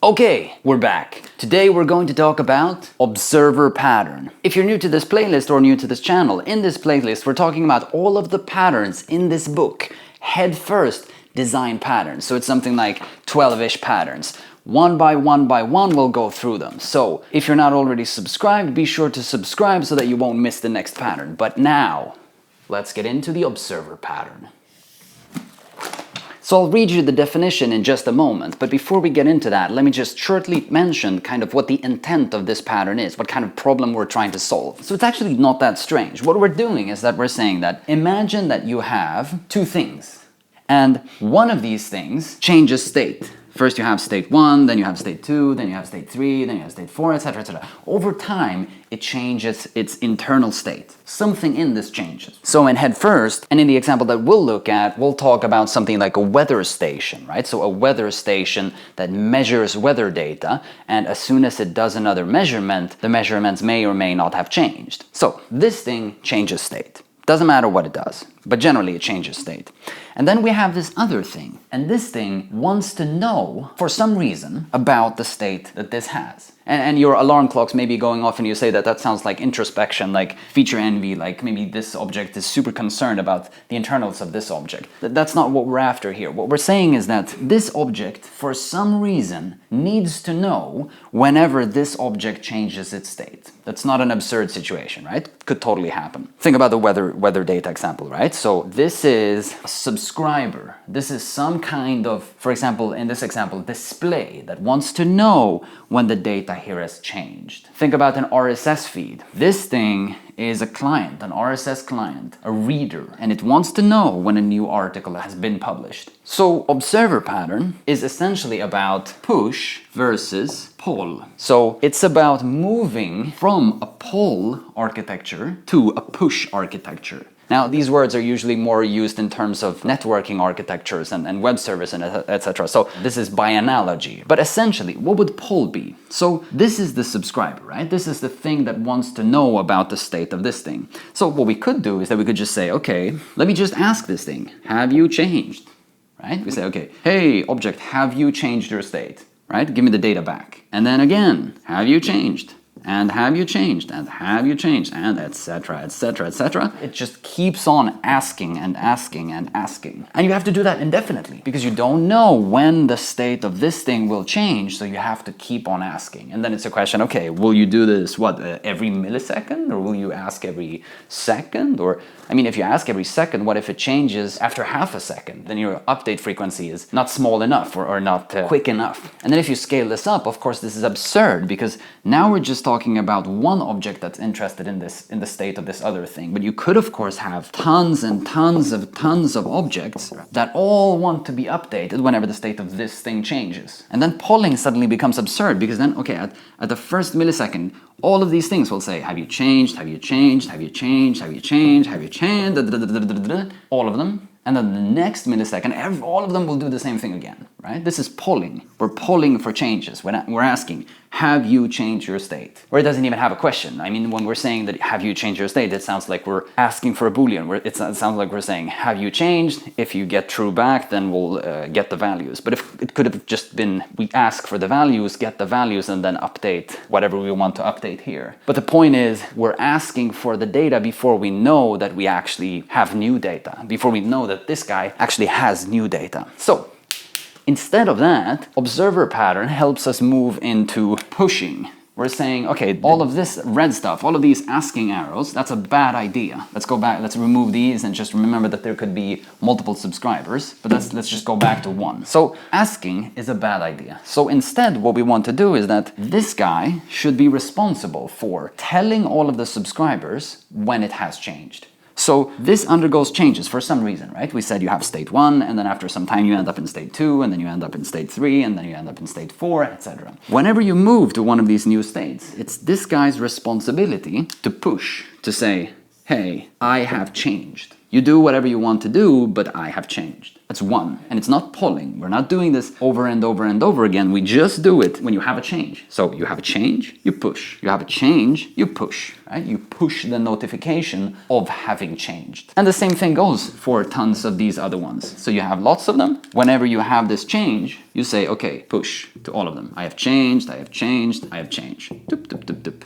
Okay, we're back. Today we're going to talk about observer pattern. If you're new to this playlist or new to this channel, in this playlist we're talking about all of the patterns in this book. Head first, design patterns. So it's something like 12-ish patterns. One by one we'll go through them. So if you're not already subscribed, be sure to subscribe so that you won't miss the next pattern. But now, let's get into the observer pattern. So I'll read you the definition in just a moment, but before we get into that, let me just shortly mention kind of what the intent of this pattern is, what kind of problem we're trying to solve. So it's actually not that strange. What we're doing is that we're saying that imagine that you have two things, and one of these things changes state. First you have state 1, then you have state 2, then you have state 3, then you have state 4, etc., etc. Over time, it changes its internal state. Something in this changes. So in head first, and in the example that we'll look at, we'll talk about something like a weather station, right? So a weather station that measures weather data, and as soon as it does another measurement, the measurements may or may not have changed. So this thing changes state. Doesn't matter what it does, but generally it changes state. And then we have this other thing, and this thing wants to know, for some reason, about the state that this has. And your alarm clocks may be going off and you say that that sounds like introspection, like feature envy, like maybe this object is super concerned about the internals of this object. That's not what we're after here. What we're saying is that this object, for some reason, needs to know whenever this object changes its state. That's not an absurd situation, right? Could totally happen. Think about the weather data example, right? So this is a subscriber. This is some kind of, for example, in this example, display that wants to know when the data here has changed. Think about an RSS feed. This thing is a client, an RSS client, a reader, and it wants to know when a new article has been published. So observer pattern is essentially about push versus pull. So it's about moving from a pull architecture to a push architecture. Now, these words are usually more used in terms of networking architectures and web service and etc. So this is by analogy. But essentially, what would pull be? So this is the subscriber, right? This is the thing that wants to know about the state of this thing. So what we could do is that we could just say, okay, let me just ask this thing, have you changed? Right? We say, okay, hey, object, have you changed your state? Right? Give me the data back. And then again, have you changed? And have you changed? And have you changed? And etc., etc., etc. It just keeps on asking and asking and asking. And you have to do that indefinitely because you don't know when the state of this thing will change, so you have to keep on asking. And then it's a question, okay, will you do this, every millisecond? Or will you ask every second? Or, I mean, if you ask every second, what if it changes after half a second? Then your update frequency is not small enough or not quick enough. And then if you scale this up, of course, this is absurd because now we're just talking about one object that's interested in the state of this other thing. But you could, of course, have tons and tons of objects that all want to be updated whenever the state of this thing changes. And then polling suddenly becomes absurd because then, okay, at the first millisecond, all of these things will say, have you changed, have you changed, have you changed, have you changed, have you changed, all of them. And then the next millisecond, all of them will do the same thing again, right? This is polling. We're polling for changes. We're asking, have you changed your state? Or it doesn't even have a question. I mean, when we're saying that, have you changed your state, it sounds like we're asking for a Boolean. It sounds like we're saying, have you changed? If you get true back, then we'll get the values. But if it could have just been, we ask for the values, get the values, and then update whatever we want to update here. But the point is, we're asking for the data before we know that we actually have new data, before we know that this guy actually has new data. So, instead of that, observer pattern helps us move into pushing. We're saying, okay, all of this red stuff, all of these asking arrows, that's a bad idea. Let's go back, let's remove these and just remember that there could be multiple subscribers, but let's just go back to one. So asking is a bad idea. So instead, what we want to do is that this guy should be responsible for telling all of the subscribers when it has changed. So this undergoes changes for some reason, right? We said you have state 1, and then after some time you end up in state 2, and then you end up in state 3, and then you end up in state 4, etc. Whenever you move to one of these new states, it's this guy's responsibility to push, to say, hey, I have changed. You do whatever you want to do, but I have changed. That's one. And it's not pulling. We're not doing this over and over and over again. We just do it when you have a change. So you have a change, you push. You have a change, you push. Right? You push the notification of having changed. And the same thing goes for tons of these other ones. So you have lots of them. Whenever you have this change, you say, okay, push to all of them. I have changed, I have changed, I have changed. Doop, doop, doop, doop.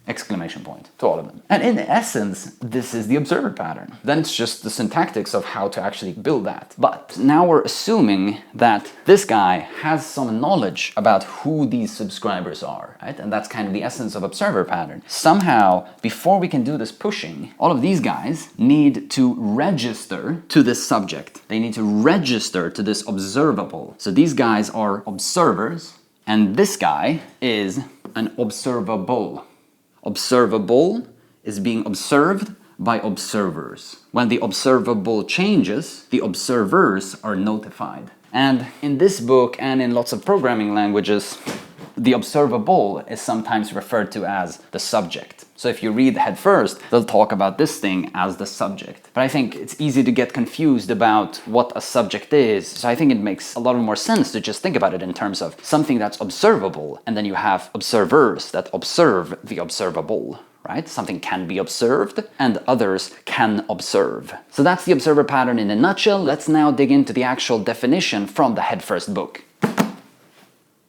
Exclamation point to all of them. And in essence, this is the observer pattern. Then it's just the syntactics of how to actually build that. But now we're assuming that this guy has some knowledge about who these subscribers are, right? And that's kind of the essence of observer pattern. Somehow, before we can do this pushing, all of these guys need to register to this subject. They need to register to this observable. So these guys are observers, and this guy is an observable. Observable is being observed by observers. When the observable changes, the observers are notified. And in this book and in lots of programming languages, the observable is sometimes referred to as the subject. So if you read head first, they'll talk about this thing as the subject. But I think it's easy to get confused about what a subject is. So I think it makes a lot more sense to just think about it in terms of something that's observable, and then you have observers that observe the observable. Right? Something can be observed and others can observe. So that's the observer pattern in a nutshell. Let's now dig into the actual definition from the head first book.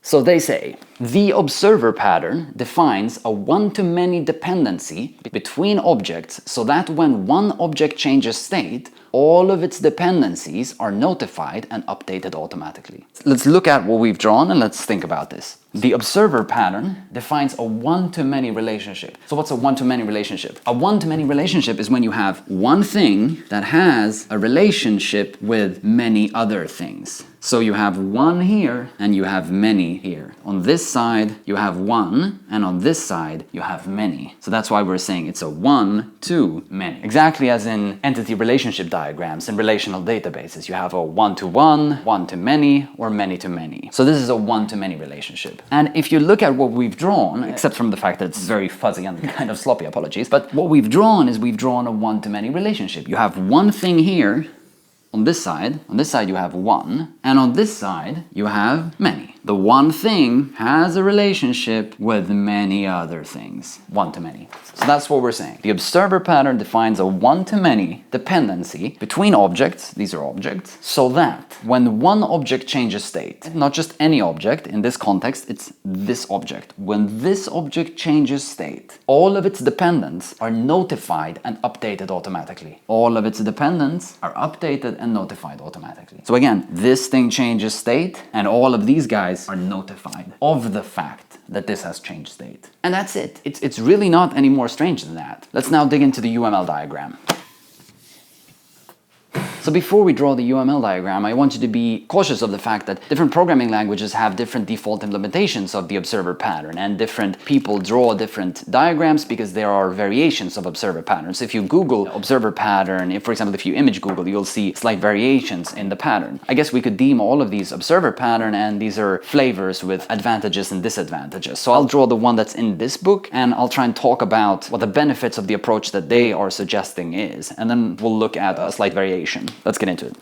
So they say, the observer pattern defines a one-to-many dependency between objects so that when one object changes state, all of its dependencies are notified and updated automatically. Let's look at what we've drawn and let's think about this. The observer pattern defines a one-to-many relationship. So what's a one-to-many relationship? A one-to-many relationship is when you have one thing that has a relationship with many other things. So you have one here and you have many here. On this side you have one, and on this side you have many. So that's why we're saying it's a one-to-many. Exactly as in entity relationship diagrams in relational databases. You have a one-to-one, one-to-many, or many-to-many. So this is a one-to-many relationship. And if you look at what we've drawn, except from the fact that it's very fuzzy and kind of sloppy, apologies, but what we've drawn is we've drawn a one-to-many relationship. You have one thing here on this side you have one, and on this side you have many. The one thing has a relationship with many other things, one-to-many. So that's what we're saying. The observer pattern defines a one-to-many dependency between objects, these are objects, so that when one object changes state, not just any object, in this context it's this object, when this object changes state, all of its dependents are notified and updated automatically. All of its dependents are updated and notified automatically. So again, this thing changes state, and all of these guys are notified of the fact that this has changed state. And that's it. It's really not any more strange than that. Let's now dig into the UML diagram. So before we draw the UML diagram, I want you to be cautious of the fact that different programming languages have different default implementations of the observer pattern, and different people draw different diagrams because there are variations of observer patterns. If you Google observer pattern, for example, if you image Google, you'll see slight variations in the pattern. I guess we could deem all of these observer pattern, and these are flavors with advantages and disadvantages. So I'll draw the one that's in this book, and I'll try and talk about what the benefits of the approach that they are suggesting is, and then we'll look at a slight variation. Let's get into it.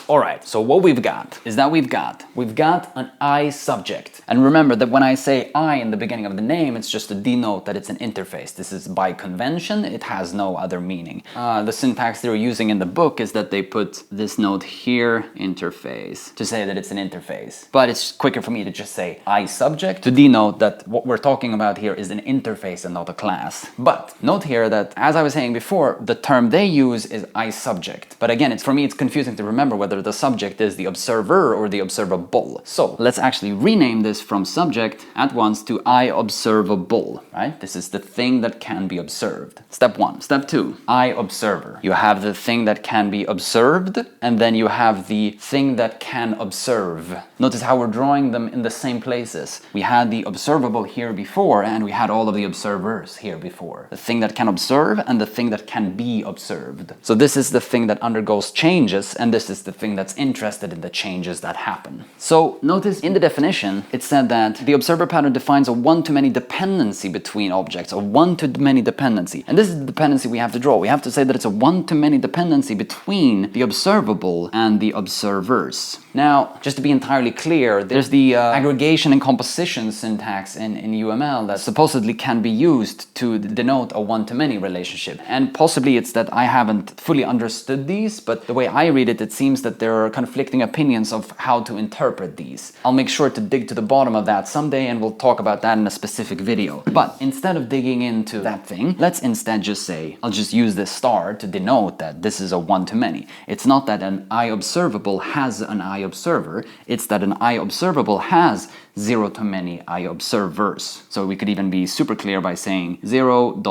All right, so what we've got is that we've got an I subject. And remember that when I say I in the beginning of the name, it's just to denote that it's an interface. This is by convention, it has no other meaning. The syntax they're using in the book is that they put this note here, interface, to say that it's an interface. But it's quicker for me to just say I subject to denote that what we're talking about here is an interface and not a class. But note here that, as I was saying before, the term they use is I subject. But again, for me it's confusing to remember whether the subject is the observer or the observable. So let's actually rename this from subject at once to I observable, right? This is the thing that can be observed. Step one. Step two, I observer. You have the thing that can be observed, and then you have the thing that can observe. Notice how we're drawing them in the same places. We had the observable here before, and we had all of the observers here before. The thing that can observe and the thing that can be observed. So this is the thing that undergoes changes, and this is the thing something that's interested in the changes that happen. So notice in the definition, it said that the observer pattern defines a one-to-many dependency between objects, a one-to-many dependency. And this is the dependency we have to draw. We have to say that it's a one-to-many dependency between the observable and the observers. Now, just to be entirely clear, there's the aggregation and composition syntax in UML that supposedly can be used to denote a one-to-many relationship. And possibly it's that I haven't fully understood these, but the way I read it, it seems that there are conflicting opinions of how to interpret these. I'll make sure to dig to the bottom of that someday, and we'll talk about that in a specific video. But instead of digging into that thing, let's instead just say, I'll just use this star to denote that this is a one-to-many. It's not that an I observable has an I observer, it's that an I observable has zero to many I observers. So we could even be super clear by saying 0 ...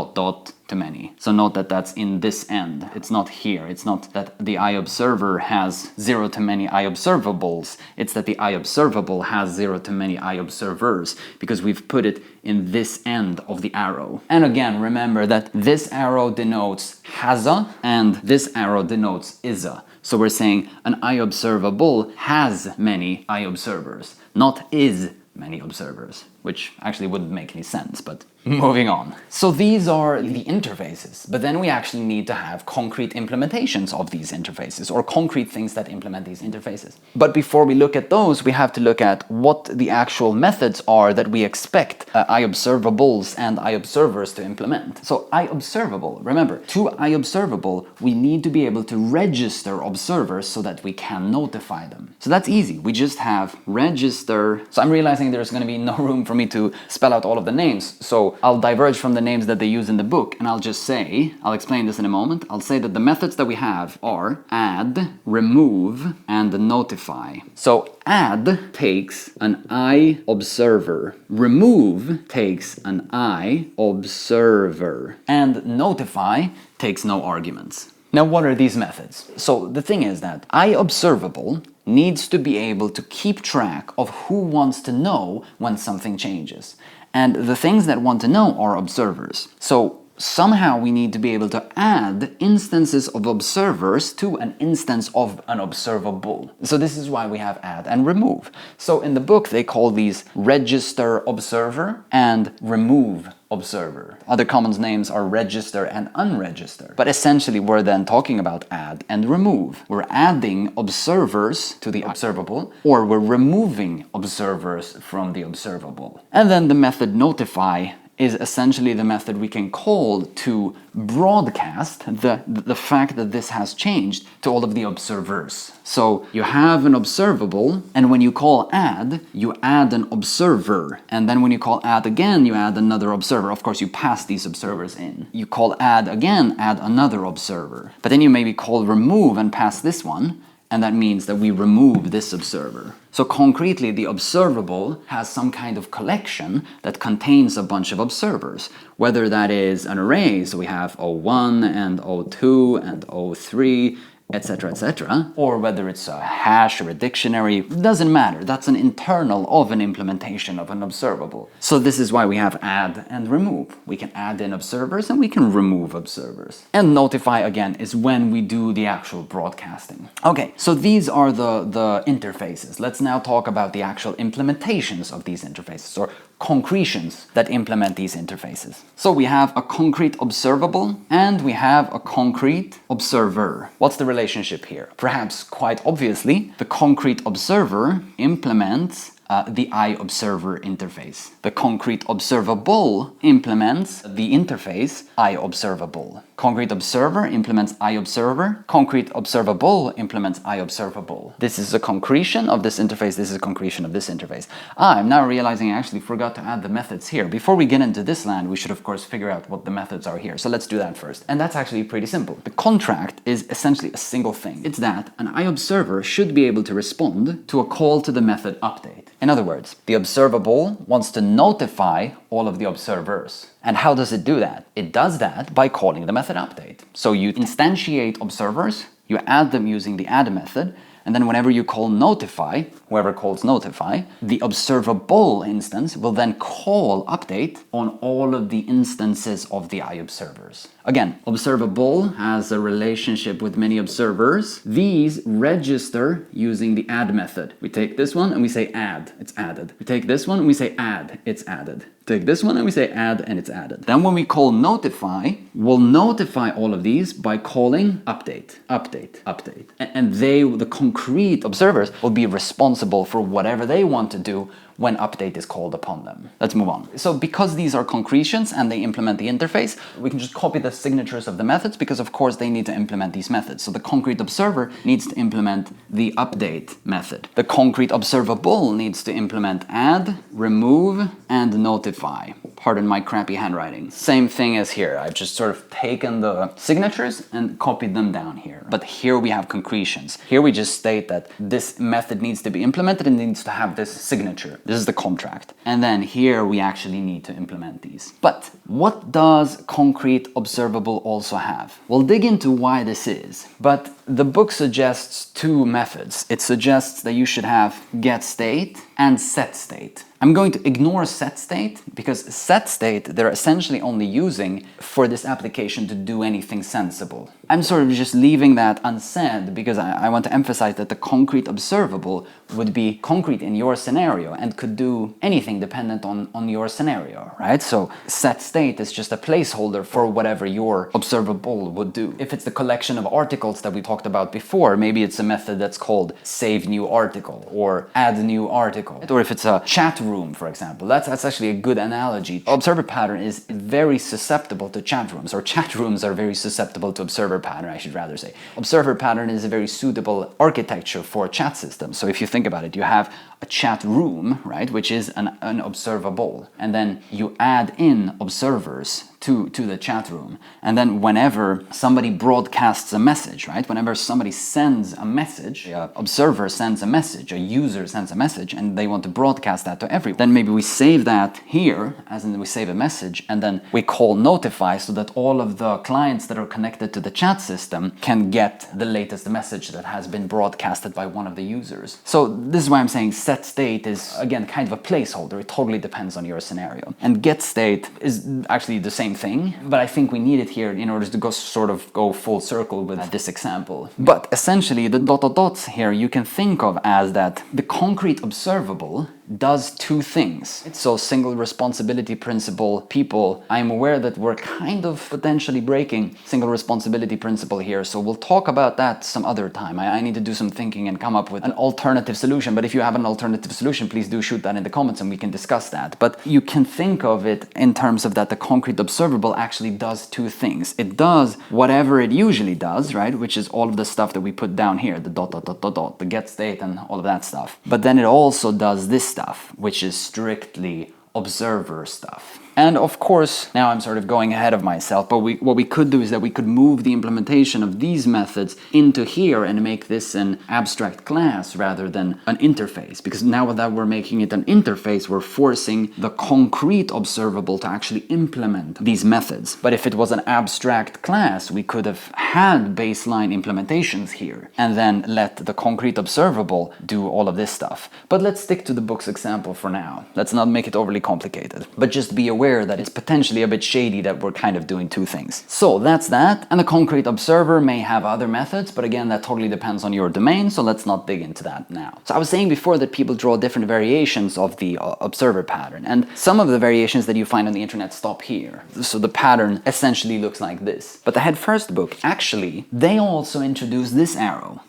to many. So note that that's in this end. It's not here. It's not that the I observer has 0 to many I observables. It's that the I observable has 0 to many I observers, because we've put it in this end of the arrow. And again, remember that this arrow denotes has-a and this arrow denotes is-a. So we're saying an I observable has many I observers, not is many observers, which actually wouldn't make any sense, but moving on. So these are the interfaces, but then we actually need to have concrete implementations of these interfaces, or concrete things that implement these interfaces. But before we look at those, we have to look at what the actual methods are that we expect I observables and I observers to implement. So I observable, remember, to I observable, we need to be able to register observers so that we can notify them. So that's easy. We just have register. So I'm realizing there's going to be no room for me to spell out all of the names, so I'll diverge from the names that they use in the book, and I'll just say, I'll explain this in a moment, I'll say that the methods that we have are add, remove, and notify. So add takes an I observer, remove takes an I observer, and notify takes no arguments. Now, what are these methods? So the thing is that I observable needs to be able to keep track of who wants to know when something changes. And the things that want to know are observers. So somehow we need to be able to add instances of observers to an instance of an observable. So this is why we have add and remove. So in the book they call these register observer and remove observer. Other common names are register and unregister. But essentially we're then talking about add and remove. We're adding observers to the observable, or we're removing observers from the observable. And then the method notify is essentially the method we can call to broadcast the fact that this has changed to all of the observers. So you have an observable, and when you call add, you add an observer. And then when you call add again, you add another observer. Of course, you pass these observers in. You call add again, add another observer. But then you maybe call remove and pass this one, and that means that we remove this observer. So concretely, the observable has some kind of collection that contains a bunch of observers, whether that is an array, so we have O1 and O2 and O3, etc., or whether it's a hash or a dictionary, doesn't matter. That's an internal of an implementation of an observable. So this is why we have add and remove. We can add in observers and we can remove observers. And notify, again, is when we do the actual broadcasting. Okay, so these are the interfaces. Let's now talk about the actual implementations of these interfaces, or concretions that implement these interfaces. So we have a concrete observable and we have a concrete observer. What's the relationship here? Perhaps quite obviously, the concrete observer implements the I observer interface. The concrete observable implements the interface I observable. Concrete observer implements I observer. Concrete observable implements I observable. This is a concretion of this interface. This is a concretion of this interface. I'm now realizing I actually forgot to add the methods here. Before we get into this land, we should of course figure out what the methods are here. So let's do that first. And that's actually pretty simple. The contract is essentially a single thing. It's that an I observer should be able to respond to a call to the method update. In other words, the observable wants to notify all of the observers. And how does it do that? It does that by calling the method update. So you instantiate observers, you add them using the add method, and then whenever you call notify, whoever calls notify. The observable instance will then call update on all of the instances of the iObservers. Again, observable has a relationship with many observers. These register using the add method. We take this one and we say add, it's added. We take this one and we say add, it's added. Take this one and we say add and it's added. Then when we call notify, we'll notify all of these by calling update, update, update. And they, the concrete observers, will be responsible for whatever they want to do when update is called upon them. Let's move on. So because these are concretions and they implement the interface, we can just copy the signatures of the methods because of course they need to implement these methods. So the concrete observer needs to implement the update method. The concrete observable needs to implement add, remove, and notify. Pardon my crappy handwriting. Same thing as here. I've just sort of taken the signatures and copied them down here. But here we have concretions. Here we just state that this method needs to be implemented and needs to have this signature. This is the contract. And then here we actually need to implement these. But what does concrete observable also have? We'll dig into why this is. But the book suggests two methods. It suggests that you should have getState and setState. I'm going to ignore setState because setState they're essentially only using for this application to do anything sensible. I'm sort of just leaving that unsaid because I want to emphasize that the concrete observable would be concrete in your scenario and could do anything dependent on your scenario, right? So setState is just a placeholder for whatever your observable would do. If it's the collection of articles that we talked about before, maybe it's a method that's called save new article or add new article. Or if it's a chat room, for example, that's actually a good analogy. Observer pattern is very susceptible to chat rooms, or chat rooms are very susceptible to observer pattern, I should rather say. Observer pattern is a very suitable architecture for chat systems. So if you think about it, you have a chat room, right, which is an observable, and then you add in observers to the chat room, and then whenever somebody broadcasts a message, right, whenever somebody sends a message, an observer sends a message, a user sends a message, and they want to broadcast that to everyone, then maybe we save that here, as in we save a message, and then we call notify so that all of the clients that are connected to the chat system can get the latest message that has been broadcasted by one of the users. So this is why I'm saying setState is, again, kind of a placeholder. It totally depends on your scenario. And getState is actually the same thing, but I think we need it here in order to go full circle with this example. But essentially, the dots here you can think of as that the concrete observable does two things. So single responsibility principle people, I'm aware that we're kind of potentially breaking single responsibility principle here, so we'll talk about that some other time. I need to do some thinking and come up with an alternative solution, but if you have an alternative solution, please do shoot that in the comments and we can discuss that. But you can think of it in terms of that the concrete observable actually does two things. It does whatever it usually does, right, which is all of the stuff that we put down here, the dot, the getState and all of that stuff. But then it also does this stuff, which is strictly observer stuff. And of course, now I'm sort of going ahead of myself, but what we could do is that we could move the implementation of these methods into here and make this an abstract class rather than an interface. Because now that we're making it an interface, we're forcing the concrete observable to actually implement these methods. But if it was an abstract class, we could have had baseline implementations here and then let the concrete observable do all of this stuff. But let's stick to the book's example for now. Let's not make it overly complicated, but just be aware that it's potentially a bit shady that we're kind of doing two things. So that's that, and the concrete observer may have other methods, but again, that totally depends on your domain, so let's not dig into that now. So I was saying before that people draw different variations of the observer pattern, and some of the variations that you find on the internet stop here. So the pattern essentially looks like this. But the Head First book, actually, they also introduce this arrow.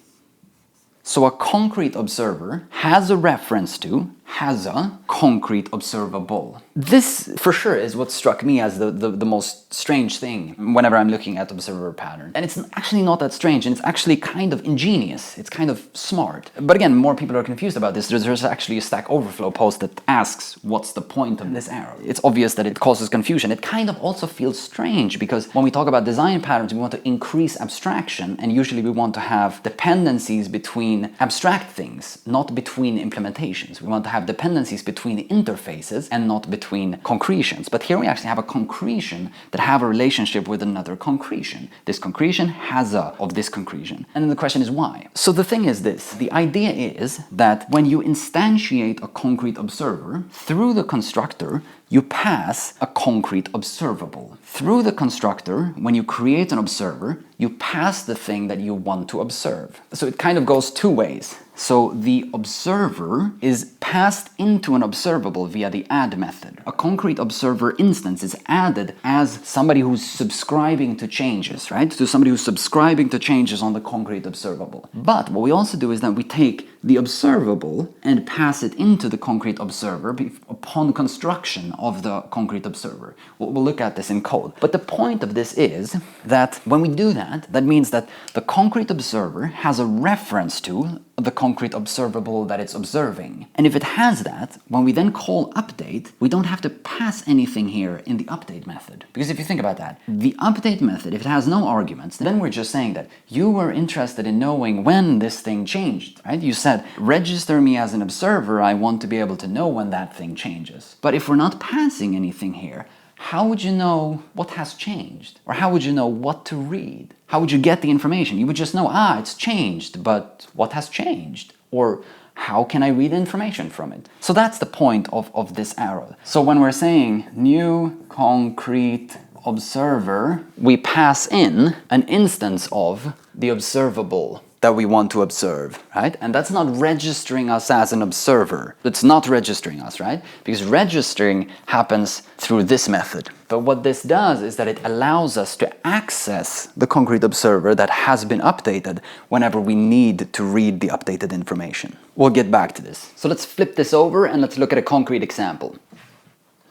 So a concrete observer has a reference to, has a concrete observable. This, for sure, is what struck me as the most strange thing whenever I'm looking at observer pattern. And it's actually not that strange, and it's actually kind of ingenious. It's kind of smart. But again, more people are confused about this. There's actually a Stack Overflow post that asks, what's the point of this arrow? It's obvious that it causes confusion. It kind of also feels strange, because when we talk about design patterns, we want to increase abstraction, and usually we want to have dependencies between abstract things, not between implementations. We want to have have dependencies between interfaces and not between concretions. But here we actually have a concretion that have a relationship with another concretion. This concretion has a of this concretion. And then the question is why? So the thing is this. The idea is that when you instantiate a concrete observer, through the constructor, you pass a concrete observable. Through the constructor, when you create an observer, you pass the thing that you want to observe. So it kind of goes two ways. So the observer is passed into an observable via the add method. A concrete observer instance is added as somebody who's subscribing to changes, right? So somebody who's subscribing to changes on the concrete observable. But what we also do is that we take the observable and pass it into the concrete observer upon construction of the concrete observer. We'll look at this in code. But the point of this is that when we do that, that means that the concrete observer has a reference to the concrete observable that it's observing. And if it has that, when we then call update, we don't have to pass anything here in the update method. Because if you think about that, the update method, if it has no arguments, then we're just saying that you were interested in knowing when this thing changed, right? You said, register me as an observer, I want to be able to know when that thing changes. But if we're not passing anything here, how would you know what has changed? Or how would you know what to read? How would you get the information? You would just know, it's changed, but what has changed? Or how can I read information from it? So that's the point of this arrow. So when we're saying new concrete observer, we pass in an instance of the observable that we want to observe, right? And that's not registering us as an observer. It's not registering us, right? Because registering happens through this method. But what this does is that it allows us to access the concrete observer that has been updated whenever we need to read the updated information. We'll get back to this. So let's flip this over and let's look at a concrete example.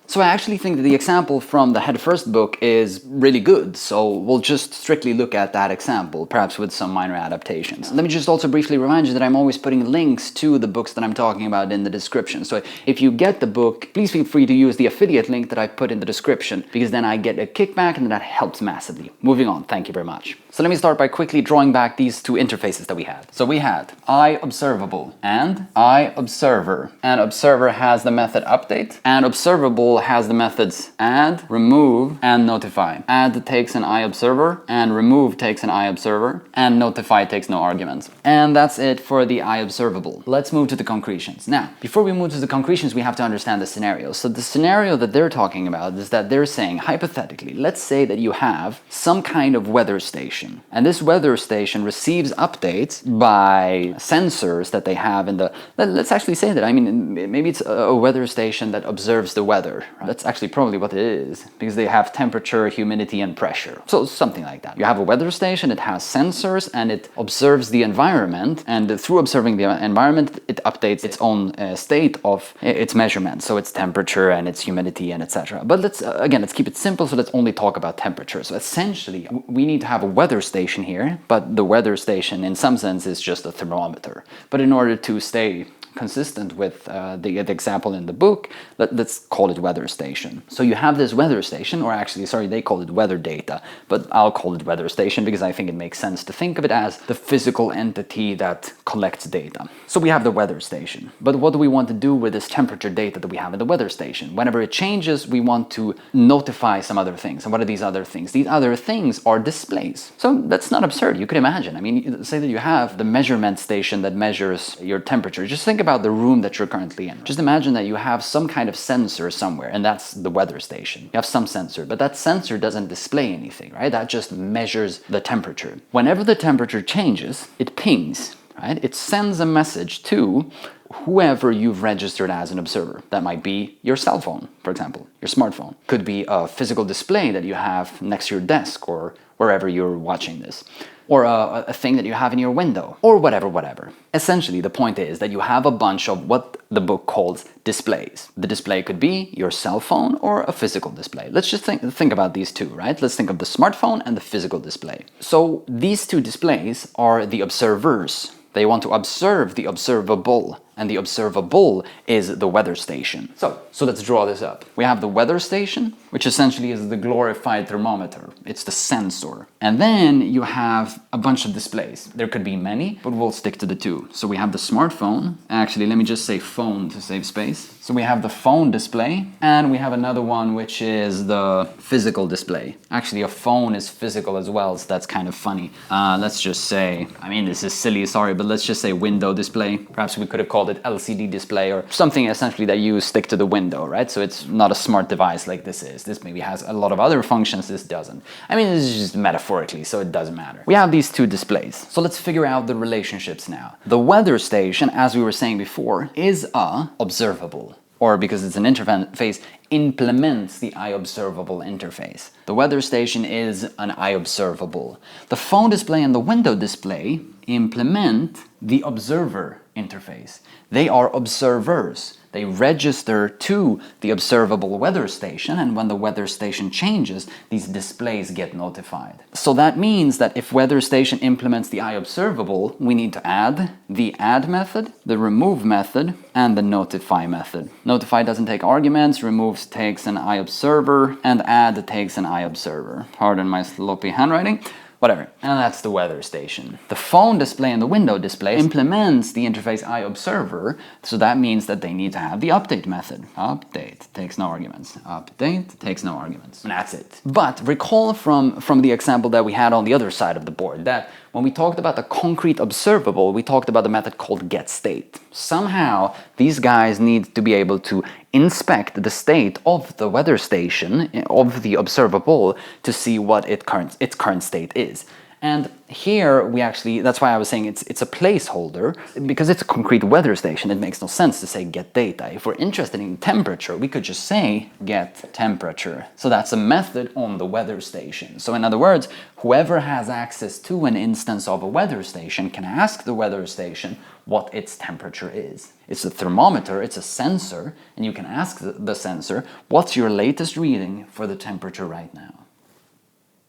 So I actually think that the example from the Head First book is really good, so we'll just strictly look at that example, perhaps with some minor adaptations. Let me just also briefly remind you that I'm always putting links to the books that I'm talking about in the description. So if you get the book, please feel free to use the affiliate link that I put in the description, because then I get a kickback and that helps massively. Moving on, thank you very much. So let me start by quickly drawing back these two interfaces that we had. So we had iObservable and iObserver. And observer has the method update, and observable has the methods add, remove, and notify. Add takes an iObserver, and remove takes an iObserver, and notify takes no arguments. And that's it for the iObservable. Let's move to the concretions. Now, before we move to the concretions, we have to understand the scenario. So the scenario that they're talking about is that they're saying, hypothetically, let's say that you have some kind of weather station. And this weather station receives updates by sensors that they have in the... Let's actually say that. I mean, maybe it's a weather station that observes the weather. Right? That's actually probably what it is, because they have temperature, humidity, and pressure. So something like that. You have a weather station, it has sensors, and it observes the environment. And through observing the environment, it updates its own state of its measurements. So its temperature and its humidity and etc. But let's keep it simple. So let's only talk about temperature. So essentially, we need to have a weather station here, but the weather station in some sense is just a thermometer. But in order to stay consistent with the example in the book, let's call it weather station. So you have this weather station, or actually, sorry, they call it weather data, but I'll call it weather station because I think it makes sense to think of it as the physical entity that collects data. So we have the weather station. But what do we want to do with this temperature data that we have in the weather station? Whenever it changes, we want to notify some other things. And what are these other things? These other things are displays. So that's not absurd. You could imagine. I mean, say that you have the measurement station that measures your temperature. Just think about the room that you're currently in. Just imagine that you have some kind of sensor somewhere, and that's the weather station. You have some sensor, but that sensor doesn't display anything, right? That just measures the temperature. Whenever the temperature changes, it pings, right? It sends a message to whoever you've registered as an observer. That might be your cell phone, for example, your smartphone. Could be a physical display that you have next to your desk or wherever you're watching this. Or a thing that you have in your window, or whatever. Essentially, the point is that you have a bunch of what the book calls displays. The display could be your cell phone or a physical display. Let's just think about these two, right? Let's think of the smartphone and the physical display. So these two displays are the observers. They want to observe the observable and the observable is the weather station. So let's draw this up. We have the weather station, which essentially is the glorified thermometer. It's the sensor. And then you have a bunch of displays. There could be many, but we'll stick to the two. So we have the smartphone. Actually, let me just say phone to save space. So we have the phone display, and we have another one which is the physical display. Actually, a phone is physical as well, so that's kind of funny. Let's just say, I mean, this is silly, sorry, but let's just say window display. Perhaps we could have called it LCD display or something essentially that you stick to the window, right? So it's not a smart device like this is. This maybe has a lot of other functions, this doesn't. I mean, this is just metaphorically, so it doesn't matter. We have these two displays. So let's figure out the relationships now. The weather station, as we were saying before, is a observable, or because it's an interface, implements the iObservable interface. The weather station is an iObservable. The phone display and the window display implement the observer interface. They are observers. They register to the observable weather station, and when the weather station changes, these displays get notified. So that means that if weather station implements the iObservable, we need to add the add method, the remove method, and the notify method. Notify doesn't take arguments, remove takes an iObserver, and add takes an iObserver. Pardon my sloppy handwriting. Whatever, and that's the weather station. The phone display and the window display implements the interface iObserver, so that means that they need to have the update method. Update takes no arguments. Update takes no arguments. And that's it. But recall from the example that we had on the other side of the board that when we talked about the concrete observable, we talked about the method called getState. Somehow, these guys need to be able to inspect the state of the weather station, of the observable, to see what its current state is. And here we actually, that's why I was saying it's a placeholder, because it's a concrete weather station. It makes no sense to say get data. If we're interested in temperature, we could just say get temperature. So that's a method on the weather station. So in other words, whoever has access to an instance of a weather station can ask the weather station what its temperature is. It's a thermometer, it's a sensor, and you can ask the sensor, what's your latest reading for the temperature right now?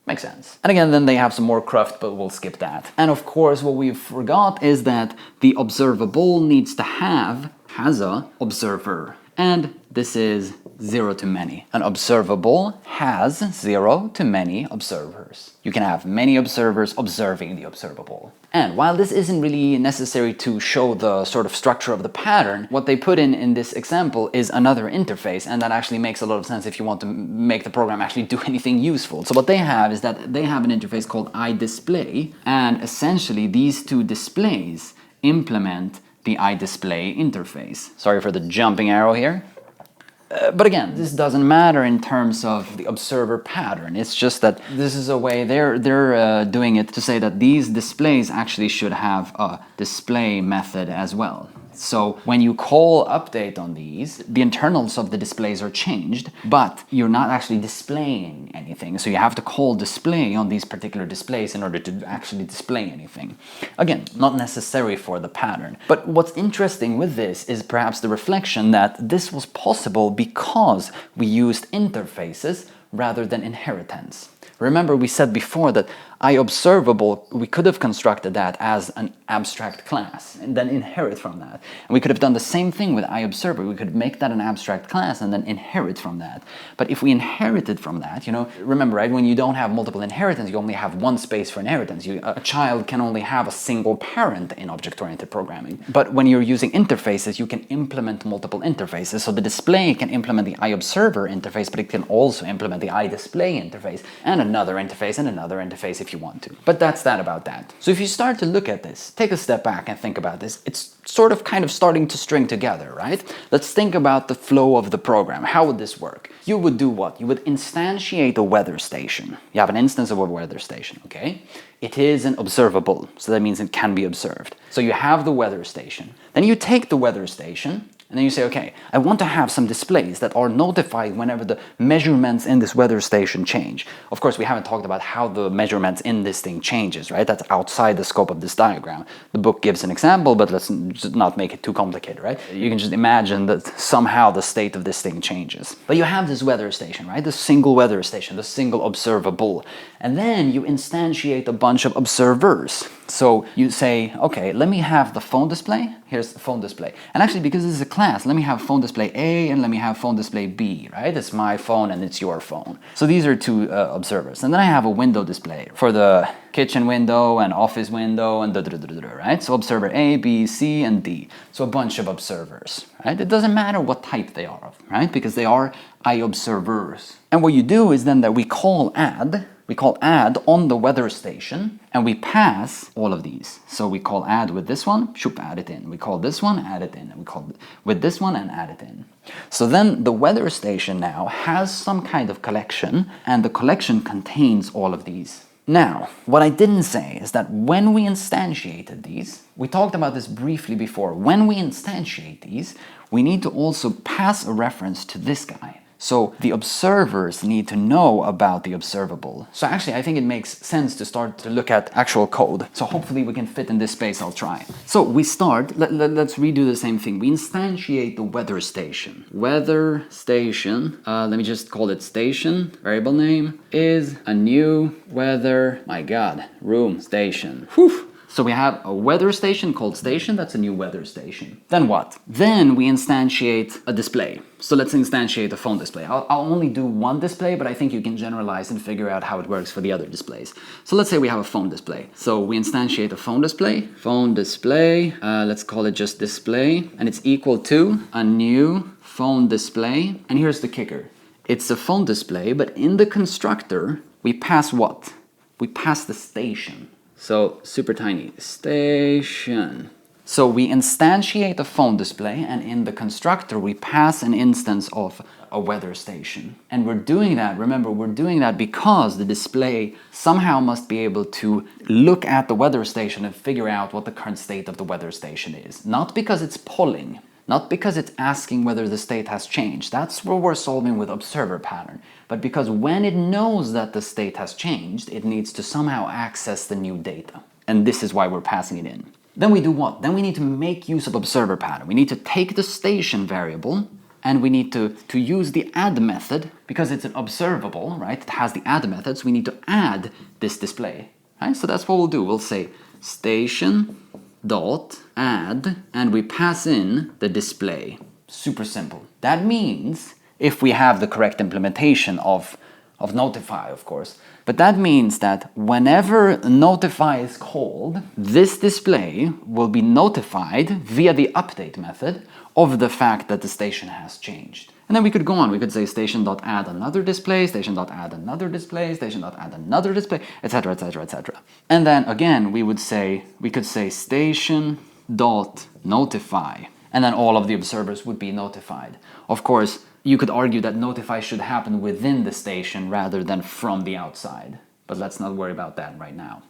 Makes sense. And again, then they have some more cruft, but we'll skip that. And of course, what we forgot is that the observable needs to has a observer. And this is 0 to many. An observable has 0 to many observers. You can have many observers observing the observable. And while this isn't really necessary to show the sort of structure of the pattern, what they put in this example is another interface, and that actually makes a lot of sense if you want to make the program actually do anything useful. So what they have is that they have an interface called iDisplay, and essentially these two displays implement the iDisplay interface. Sorry for the jumping arrow here. But again, this doesn't matter in terms of the observer pattern. It's just that this is a way they're doing it to say that these displays actually should have a display method as well. So when you call update on these, the internals of the displays are changed, but you're not actually displaying anything. So you have to call display on these particular displays in order to actually display anything. Again, not necessary for the pattern. But what's interesting with this is perhaps the reflection that this was possible because we used interfaces rather than inheritance. Remember, we said before that iObservable, we could have constructed that as an abstract class and then inherit from that. And we could have done the same thing with iObserver. We could make that an abstract class and then inherit from that. But if we inherited from that, remember, right, when you don't have multiple inheritance, you only have one space for inheritance. A child can only have a single parent in object-oriented programming. But when you're using interfaces, you can implement multiple interfaces. So the display can implement the iObserver interface, but it can also implement the iDisplay interface and another interface if you want to. But that's that about that. So if you start to look at this, take a step back and think about this, it's sort of kind of starting to string together, right? Let's think about the flow of the program. How would this work? You would do what? You would instantiate a weather station. You have an instance of a weather station, okay? It is an observable, so that means it can be observed. So you have the weather station. Then you take the weather station And then you say, okay, I want to have some displays that are notified whenever the measurements in this weather station change. Of course, we haven't talked about how the measurements in this thing changes, right? That's outside the scope of this diagram. The book gives an example, but let's just not make it too complicated, right? You can just imagine that somehow the state of this thing changes. But you have this weather station, right? The single weather station, the single observable. And then you instantiate a bunch of observers. So you say, okay, let me have the phone display. Here's the phone display. And actually, because this is a class, let me have phone display A and let me have phone display B, right? It's my phone and it's your phone. So these are two observers. And then I have a window display for the kitchen window and office window and right? So observer A, B, C, and D. So a bunch of observers, right? It doesn't matter what type they are of, right? Because they are observers. And what you do is then that we call add on the weather station, and we pass all of these. So we call add with this one, shoop, add it in. We call this one, add it in. And we call with this one and add it in. So then the weather station now has some kind of collection, and the collection contains all of these. Now, what I didn't say is that when we instantiated these, we talked about this briefly before, when we instantiate these, we need to also pass a reference to this guy. So the observers need to know about the observable. So actually, I think it makes sense to start to look at actual code. So hopefully we can fit in this space, I'll try. So we start, let's redo the same thing. We instantiate the weather station. Weather station, let me just call it station. Variable name is a new weather, my God, room station. Whew. So we have a weather station called station, that's a new weather station. Then what? Then we instantiate a display. So let's instantiate a phone display. I'll only do one display, but I think you can generalize and figure out how it works for the other displays. So let's say we have a phone display. So we instantiate a phone display. Phone display, let's call it just display. And it's equal to a new phone display. And here's the kicker. It's a phone display, but in the constructor, we pass what? We pass the station. So super tiny, station. So we instantiate a phone display, and in the constructor we pass an instance of a weather station. And we're doing that, remember, we're doing that because the display somehow must be able to look at the weather station and figure out what the current state of the weather station is. Not because it's polling, not because it's asking whether the state has changed. That's what we're solving with observer pattern. But because when it knows that the state has changed, it needs to somehow access the new data. And this is why we're passing it in. Then we do what? Then we need to make use of observer pattern. We need to take the station variable and we need to use the add method because it's an observable, right? It has the add method, so we need to add this display, right? So that's what we'll do. We'll say station dot add, and we pass in the display. Super simple. That means if we have the correct implementation of notify, of course, but that means that whenever notify is called, this display will be notified via the update method of the fact that the station has changed. And then we could go on. We could say station.add another display, station.add another display, station.add another display, etc., etc., etc. And then again, we could say station.notify, and then all of the observers would be notified. Of course, you could argue that notify should happen within the station rather than from the outside. But let's not worry about that right now.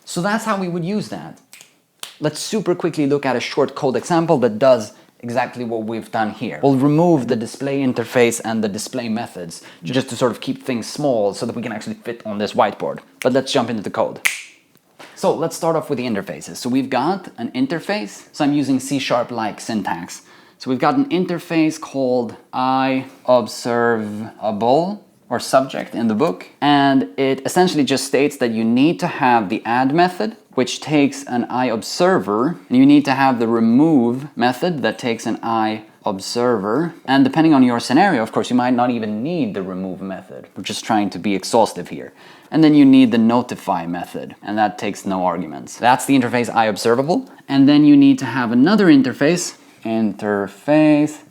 So that's how we would use that. Let's super quickly look at a short code example that does exactly what we've done here. We'll remove the display interface and the display methods just to sort of keep things small so that we can actually fit on this whiteboard. But let's jump into the code. So let's start off with the interfaces. So we've got an interface. So I'm using C#-like syntax. So we've got an interface called iObservable or subject in the book. And it essentially just states that you need to have the add method, which takes an iObserver, and you need to have the remove method that takes an iObserver. And depending on your scenario, of course, you might not even need the remove method. We're just trying to be exhaustive here. And then you need the notify method, and that takes no arguments. That's the interface iObservable. And then you need to have another interface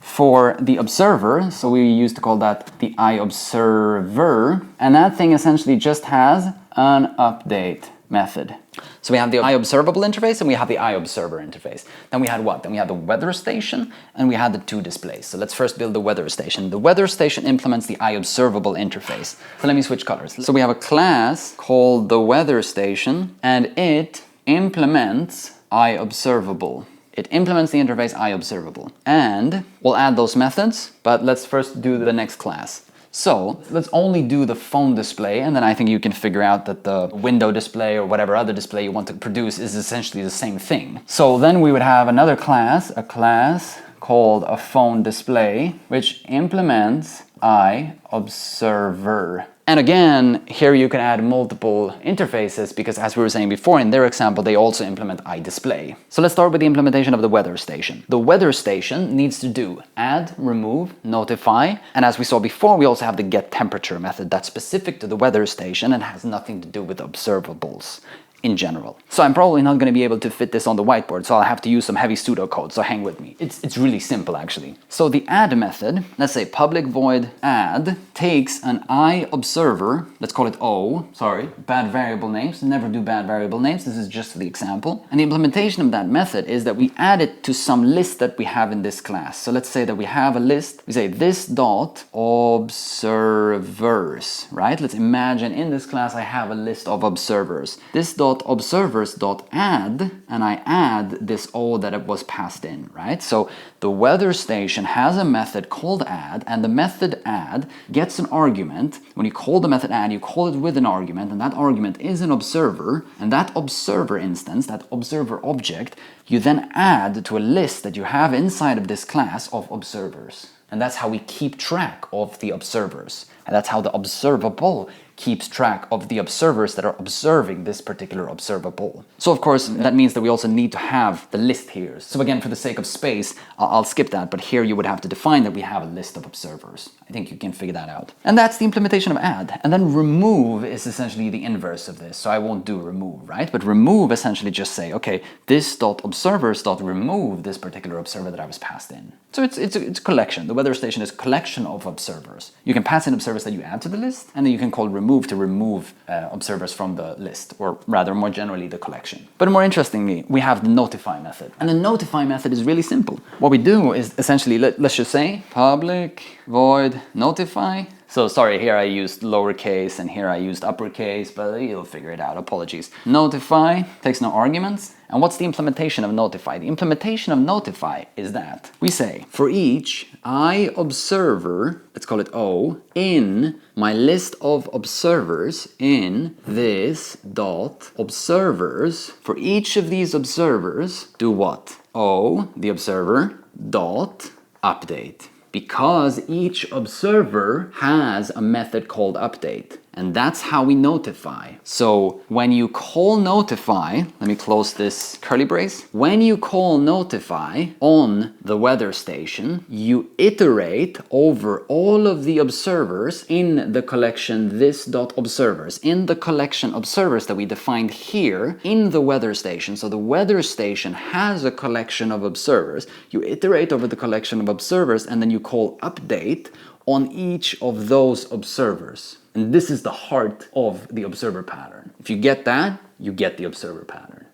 for the observer. So we used to call that the iObserver. And that thing essentially just has an update method. So we have the iObservable interface and we have the iObserver interface. Then we had what? Then we had the weather station and we had the two displays. So let's first build the weather station. The weather station implements the iObservable interface. So let me switch colors. So we have a class called the weather station and it implements iObservable. It implements the interface iObservable. And we'll add those methods, but let's first do the next class. So let's only do the phone display, and then I think you can figure out that the window display or whatever other display you want to produce is essentially the same thing. So then we would have another class, a class called a phone display, which implements iObserver. And again, here you can add multiple interfaces because, as we were saying before, in their example, they also implement iDisplay. So let's start with the implementation of the weather station. The weather station needs to do add, remove, notify, and as we saw before, we also have the getTemperature method that's specific to the weather station and has nothing to do with observables in general. So I'm probably not going to be able to fit this on the whiteboard, so I'll have to use some heavy pseudocode, so hang with me. It's really simple actually. So the add method, let's say public void add, takes an iObserver, let's call it O, sorry, bad variable names, never do bad variable names, this is just the example. And the implementation of that method is that we add it to some list that we have in this class. So let's say that we have a list, we say this dot observers, right? Let's imagine in this class I have a list of observers. This dot observers dot add, and I add this O that it was passed in, right? So the weather station has a method called add, and the method add gets an argument. When you call the method add, you call it with an argument, and that argument is an observer, and that observer instance, that observer object, you then add to a list that you have inside of this class of observers. And that's how we keep track of the observers. And that's how the observable keeps track of the observers that are observing this particular observable. So of course, that means that we also need to have the list here. So again, for the sake of space, I'll skip that, but here you would have to define that we have a list of observers. I think you can figure that out. And that's the implementation of add. And then remove is essentially the inverse of this. So I won't do remove, right? But remove essentially just say, okay, this dot observers dot remove this particular observer that I was passed in. So it's a collection. The weather station is a collection of observers. You can pass in observers that you add to the list, and then you can call remove to remove observers from the list, or rather more generally the collection. But more interestingly, we have the notify method. And the notify method is really simple. What we do is essentially, let's just say public void notify. So sorry, here I used lowercase and here I used uppercase, but you'll figure it out, apologies. Notify takes no arguments. And what's the implementation of notify? The implementation of notify is that we say for each iObserver, let's call it O, in my list of observers in this dot observers, for each of these observers, do what? O, the observer, dot update. Because each observer has a method called update. And that's how we notify. So when you call notify, let me close this curly brace. When you call notify on the weather station, you iterate over all of the observers in the collection this.observers, in the collection observers that we defined here in the weather station. So the weather station has a collection of observers. You iterate over the collection of observers and then you call update on each of those observers. And this is the heart of the observer pattern. If you get that, you get the observer pattern.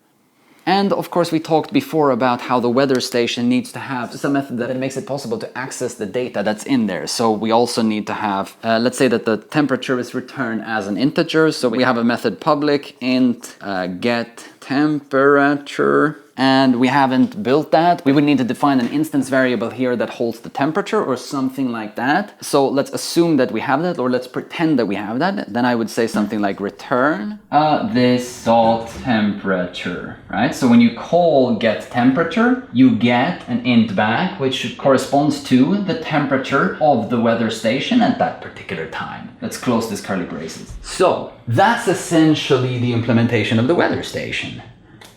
And of course, we talked before about how the weather station needs to have some method that makes it possible to access the data that's in there. So we also need to have, let's say that the temperature is returned as an integer. So we have a method public int get temperature. And we haven't built that. We would need to define an instance variable here that holds the temperature or something like that. So let's assume that we have that, or let's pretend that we have that. Then I would say something like return this dot temperature, right? So when you call get temperature, you get an int back, which corresponds to the temperature of the weather station at that particular time. Let's close this curly braces. So that's essentially the implementation of the weather station.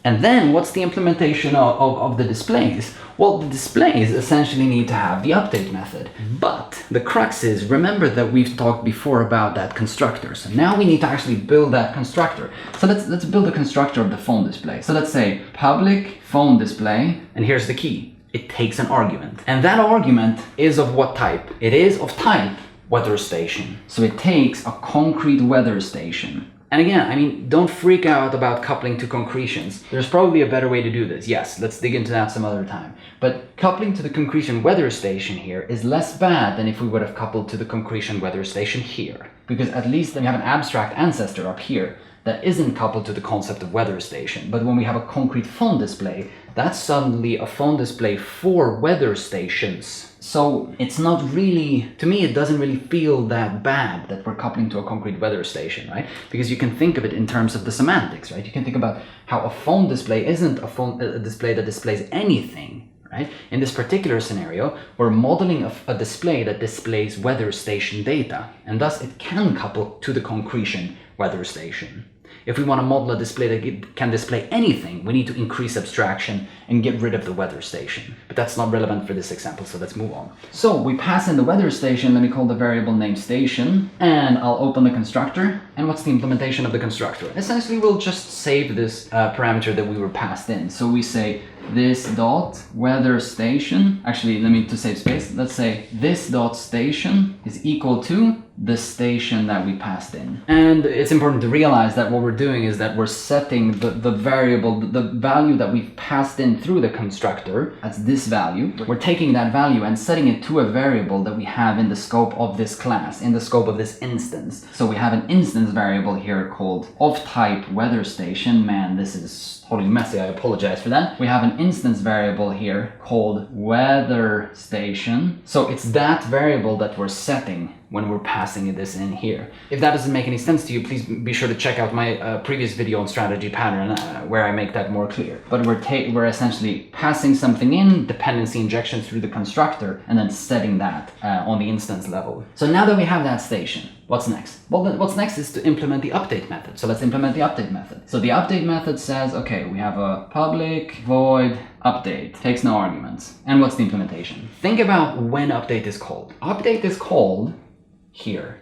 And then what's the implementation of the displays? Well, the displays essentially need to have the update method. But the crux is, remember that we've talked before about that constructor. So now we need to actually build that constructor. So let's build a constructor of the phone display. So let's say public phone display, and here's the key. It takes an argument. And that argument is of what type? It is of type weather station. So it takes a concrete weather station. And again, I mean, don't freak out about coupling to concretions. There's probably a better way to do this. Yes, let's dig into that some other time. But coupling to the concretion weather station here is less bad than if we would have coupled to the concretion weather station here. Because at least then you have an abstract ancestor up here that isn't coupled to the concept of weather station. But when we have a concrete phone display, that's suddenly a phone display for weather stations. So it's not really, to me, it doesn't really feel that bad that we're coupling to a concrete weather station, right? Because you can think of it in terms of the semantics, right? You can think about how a phone display isn't a display that displays anything, right? In this particular scenario, we're modeling a display that displays weather station data, and thus it can couple to the concretion weather station. If we want to model a display that can display anything, we need to increase abstraction and get rid of the weather station. But that's not relevant for this example, so let's move on. So we pass in the weather station, let me call the variable name station, and I'll open the constructor. And what's the implementation of the constructor? Essentially, we'll just save this parameter that we were passed in. So we say this dot weather station, actually, to save space, let's say this dot station is equal to the station that we passed in. And it's important to realize that what we're doing is that we're setting the variable, the value that we've passed in through the constructor as this value. We're taking that value and setting it to a variable that we have in the scope of this class, in the scope of this instance. So we have an instance variable here called of type weather station. Man, this is totally messy, I apologize for that. We have an instance variable here called weather station. So it's that variable that we're setting when we're passing this in here. If that doesn't make any sense to you, please be sure to check out my previous video on strategy pattern where I make that more clear. But we're essentially passing something in, dependency injection through the constructor, and then setting that on the instance level. So now that we have that station, what's next? Well, then what's next is to implement the update method. So let's implement the update method. So the update method says, okay, we have a public void update, takes no arguments. And what's the implementation? Think about when update is called. Update is called here.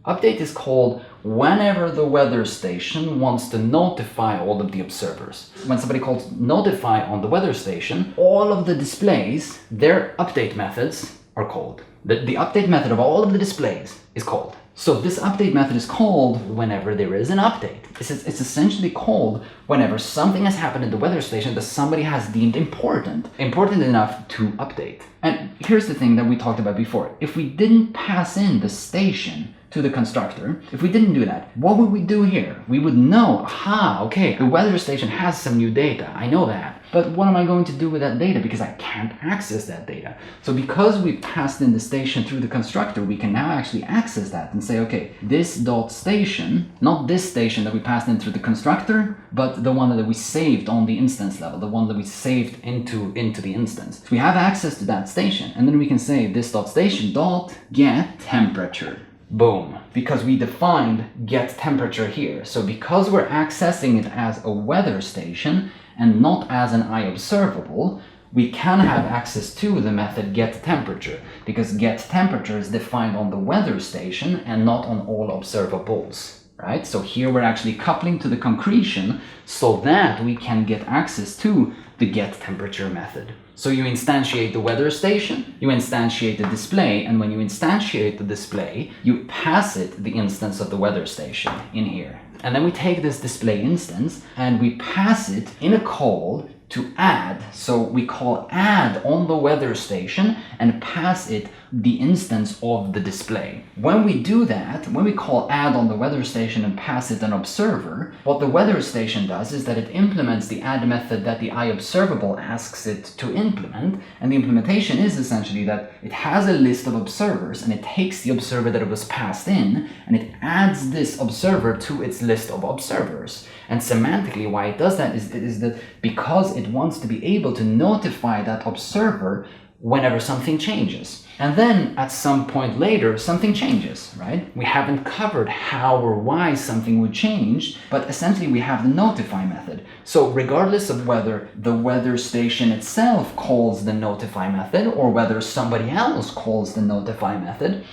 Update is called whenever the weather station wants to notify all of the observers. When somebody calls notify on the weather station, all of the displays, their update methods are called. The update method of all of the displays is called. So this update method is called whenever there is an update. It's essentially called whenever something has happened in the weather station that somebody has deemed important enough to update. And here's the thing that we talked about before. If we didn't pass in the station to the constructor, if we didn't do that, what would we do here? We would know, aha, okay, the weather station has some new data, I know that. But what am I going to do with that data? Because I can't access that data. So because we passed in the station through the constructor, we can now actually access that and say, okay, this dot station, not this station that we passed in through the constructor, but the one that we saved on the instance level, the one that we saved into the instance. So we have access to that station, and then we can say this dot station dot get temperature. Boom. Because we defined get temperature here. So because we're accessing it as a weather station and not as an iObservable, we can have access to the method get temperature, because get temperature is defined on the weather station and not on all observables, right? So here we're actually coupling to the concretion so that we can get access to the get temperature method. So you instantiate the weather station, you instantiate the display, and when you instantiate the display, you pass it the instance of the weather station in here. And then we take this display instance and we pass it in a call to add. So we call add on the weather station and pass it the instance of the display. When we do that, when we call add on the weather station and pass it an observer, what the weather station does is that it implements the add method that the iObservable asks it to implement. And the implementation is essentially that it has a list of observers and it takes the observer that it was passed in and it adds this observer to its list of observers. And semantically, why it does that is that because it wants to be able to notify that observer whenever something changes. And then at some point later, something changes, right? We haven't covered how or why something would change, but essentially we have the notify method. So regardless of whether the weather station itself calls the notify method or whether somebody else calls the notify method,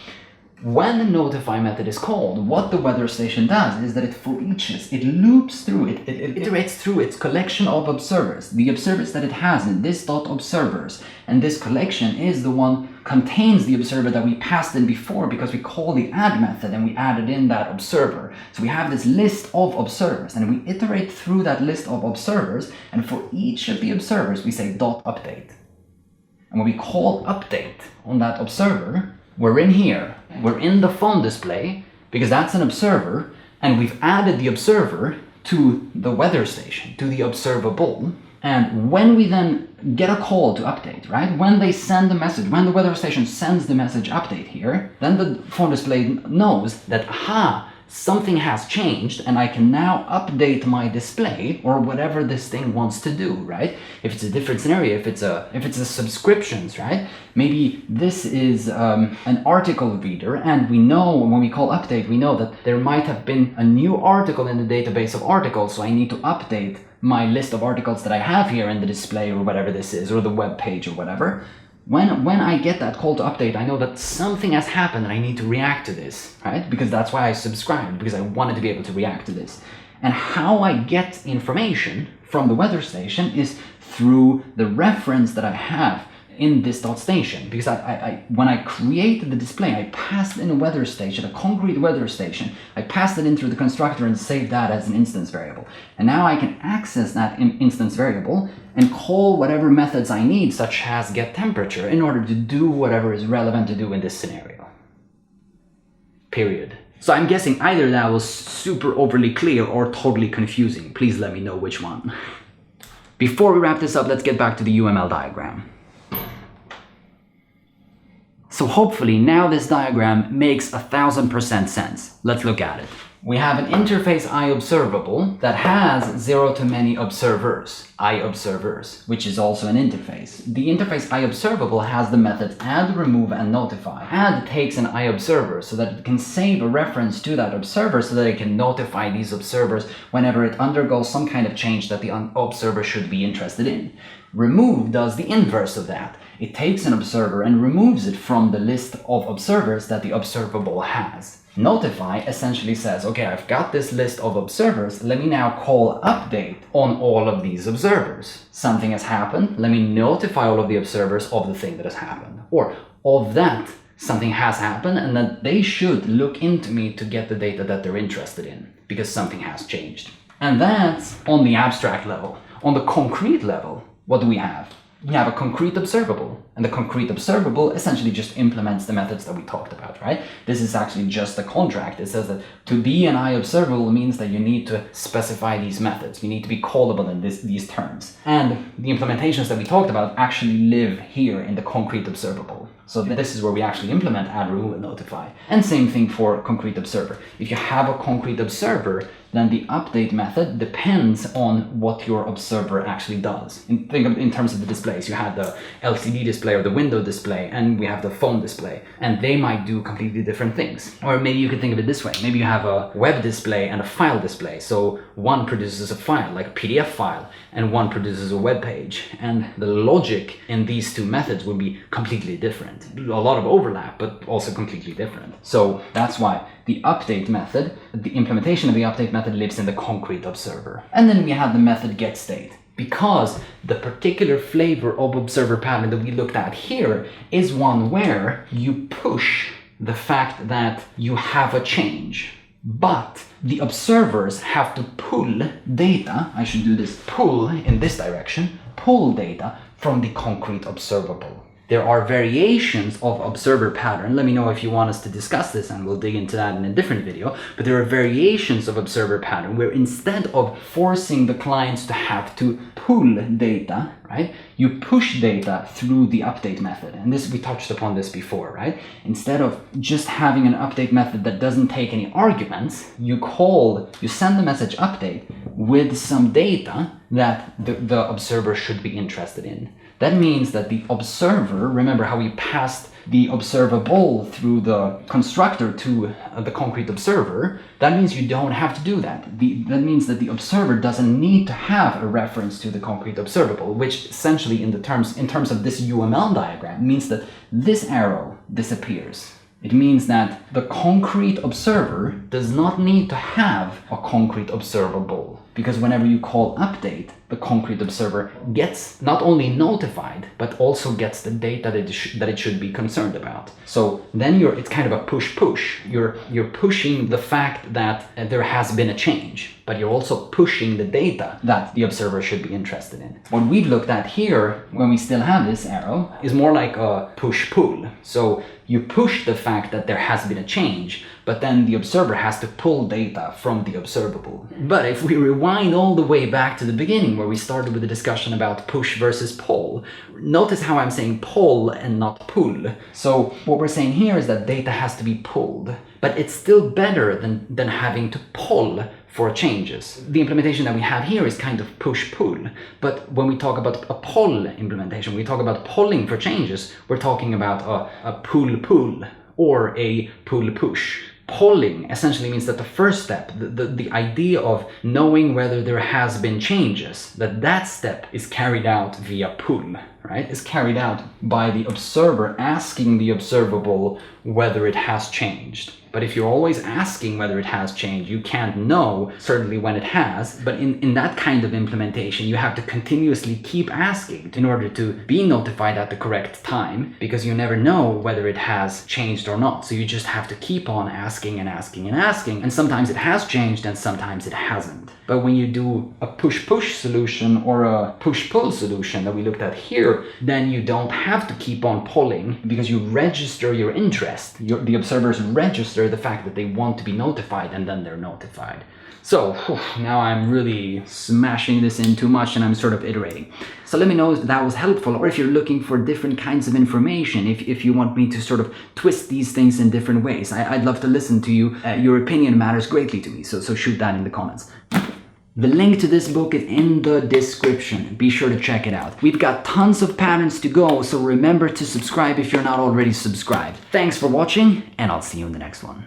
when the notify method is called, what the weather station does is that it for each, it loops through, it iterates through its collection of observers, the observers that it has in this dot observers. And this collection is the one contains the observer that we passed in before because we call the add method and we added in that observer. So we have this list of observers and we iterate through that list of observers, and for each of the observers we say dot update. And when we call update on that observer, we're in here, we're in the phone display, because that's an observer, and we've added the observer to the weather station, to the observable. And when we then get a call to update, right? When they send the message, when the weather station sends the message update here, then the phone display knows that, aha, something has changed and I can now update my display or whatever this thing wants to do, right? If it's a different scenario, if it's a subscriptions, right? Maybe this is an article reader, and we know when we call update, we know that there might have been a new article in the database of articles, so I need to update my list of articles that I have here in the display or whatever this is, or the web page or whatever. When I get that call to update, I know that something has happened and I need to react to this, right? Because that's why I subscribed, because I wanted to be able to react to this. And how I get information from the weather station is through the reference that I have in this .station, because when I created the display, I passed in a weather station, a concrete weather station. I passed it in through the constructor and saved that as an instance variable. And now I can access that instance variable and call whatever methods I need, such as get temperature, in order to do whatever is relevant to do in this scenario. Period. So I'm guessing either that was super overly clear or totally confusing. Please let me know which one. Before we wrap this up, let's get back to the UML diagram. So hopefully now this diagram makes 1000% sense. Let's look at it. We have an interface iObservable that has 0 to many observers, iObservers, which is also an interface. The interface iObservable has the methods add, remove, and notify. Add takes an iObserver so that it can save a reference to that observer so that it can notify these observers whenever it undergoes some kind of change that the observer should be interested in. Remove does the inverse of that. It takes an observer and removes it from the list of observers that the observable has. Notify essentially says, okay, I've got this list of observers, let me now call update on all of these observers. Something has happened, let me notify all of the observers of the thing that has happened. Or of that, something has happened and that they should look into me to get the data that they're interested in, because something has changed. And that's on the abstract level. On the concrete level, what do we have? We have a concrete observable, and the concrete observable essentially just implements the methods that we talked about, right? This is actually just a contract. It says that to be an iObservable means that you need to specify these methods. You need to be callable in these terms. And the implementations that we talked about actually live here in the concrete observable. So this is where we actually implement add, remove, and notify. And same thing for concrete observer. If you have a concrete observer, then the update method depends on what your observer actually does. Think of in terms of the displays. You have the LCD display or the window display, and we have the phone display, and they might do completely different things. Or maybe you could think of it this way. Maybe you have a web display and a file display. So one produces a file, like a PDF file, and one produces a web page. And the logic in these two methods would be completely different. A lot of overlap, but also completely different. So that's why the update method, the implementation of the update method lives in the concrete observer. And then we have the method getState, because the particular flavor of observer pattern that we looked at here is one where you push the fact that you have a change, but the observers have to pull data, I should do this, pull in this direction, pull data from the concrete observable. There are variations of observer pattern. Let me know if you want us to discuss this, and we'll dig into that in a different video. But there are variations of observer pattern where instead of forcing the clients to have to pull data, right, you push data through the update method. And this, we touched upon this before, right? Instead of just having an update method that doesn't take any arguments, you send the message update with some data that the observer should be interested in. That means that the observer, remember how we passed the observable through the constructor to the concrete observer, that means you don't have to do that. That means that the observer doesn't need to have a reference to the concrete observable, which essentially in terms of this UML diagram means that this arrow disappears. It means that the concrete observer does not need to have a concrete observable, because whenever you call update, the concrete observer gets not only notified, but also gets the data that it should be concerned about. So then it's kind of a push-push. You're pushing the fact that there has been a change, but you're also pushing the data that the observer should be interested in. What we've looked at here, when we still have this arrow, is more like a push-pull. So you push the fact that there has been a change, but then the observer has to pull data from the observable. But if we rewind all the way back to the beginning, where we started with a discussion about push versus pull. Notice how I'm saying pull and not pull. So what we're saying here is that data has to be pulled, but it's still better than having to pull for changes. The implementation that we have here is kind of push-pull, but when we talk about a pull implementation, we talk about pulling for changes, we're talking about a pull-pull or a pull-push. Pulling essentially means that the first step, the idea of knowing whether there has been changes, that step is carried out via pull, right? Is carried out by the observer asking the observable whether it has changed. But if you're always asking whether it has changed, you can't know certainly when it has. But in that kind of implementation, you have to continuously keep asking in order to be notified at the correct time, because you never know whether it has changed or not. So you just have to keep on asking and asking and asking. And sometimes it has changed and sometimes it hasn't. But when you do a push-push solution or a push-pull solution that we looked at here, then you don't have to keep on pulling, because you register your interest. The observers register the fact that they want to be notified, and then they're notified. So now I'm really smashing this in too much and I'm sort of iterating. So let me know if that was helpful, or if you're looking for different kinds of information, if you want me to sort of twist these things in different ways. I'd love to listen to you. Your opinion matters greatly to me, so shoot that in the comments. The link to this book is in the description. Be sure to check it out. We've got tons of patterns to go, so remember to subscribe if you're not already subscribed. Thanks for watching, and I'll see you in the next one.